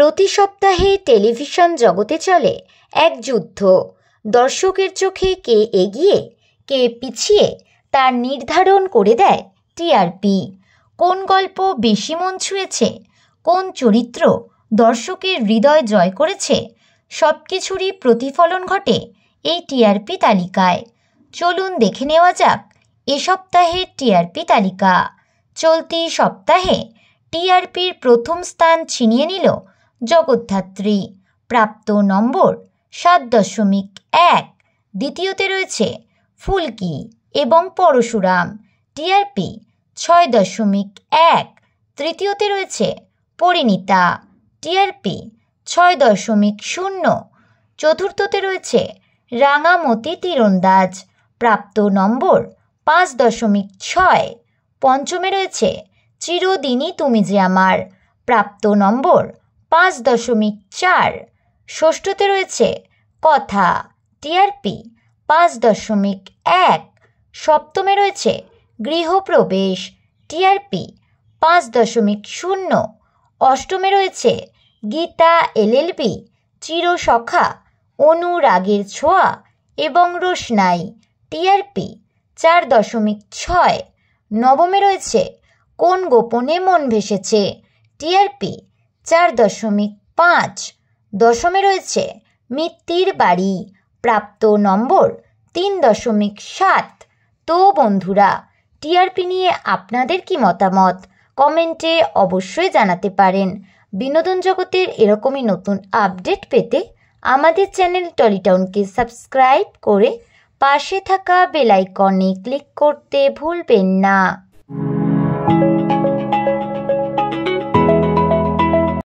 প্রতি সপ্তাহে টেলিভিশন জগতে চলে এক যুদ্ধ। দর্শকের চোখে কে এগিয়ে কে পিছিয়ে তার নির্ধারণ করে দেয় টিআরপি। কোন গল্প বেশি মন ছুঁয়েছে, কোন চরিত্র দর্শকের হৃদয় জয় করেছে, সব কিছুরই প্রতিফলন ঘটে এই টিআরপি তালিকায়। চলুন দেখে নেওয়া যাক এ সপ্তাহের টিআরপি তালিকা। চলতি সপ্তাহে টিআরপির প্রথম স্থান ছিনিয়ে নিল জগদ্ধাত্রী, প্রাপ্ত নম্বর 7.1। দ্বিতীয়তে রয়েছে ফুলকি এবং পরশুরাম, টিআরপি 6.1। তৃতীয়তে রয়েছে পরিণীতা, টিআরপি 6.0। চতুর্থতে রয়েছে রাঙামতি তীরন্দাজ, প্রাপ্ত নম্বর 5.6। পঞ্চমে রয়েছে চিরদিনই তুমি যে আমার, প্রাপ্ত নম্বর 5.4। ষষ্ঠতে রয়েছে কথা, টিআরপি 5.1। সপ্তমে রয়েছে গৃহপ্রবেশ, টিআরপি 5.0। অষ্টমে রয়েছে গীতা এলএলবি, চিরসখা, অনুরাগের ছোঁয়া এবং রোশনাই, টিআরপি 4.6। নবমে রয়েছে কোন গোপনে মন ভেসেছে, টিআরপি 4.5। দশমে রয়েছে মিত্তির বাড়ি, প্রাপ্ত নম্বর 3.7। তো বন্ধুরা, টিআরপি নিয়ে আপনাদের কি মতামত কমেন্টে অবশ্যই জানাতে পারেন। বিনোদন জগতের এরকমই নতুন আপডেট পেতে আমাদের চ্যানেল টলিটাউনকে সাবস্ক্রাইব করে পাশে থাকা বেল আইকনে ক্লিক করতে ভুলবেন না।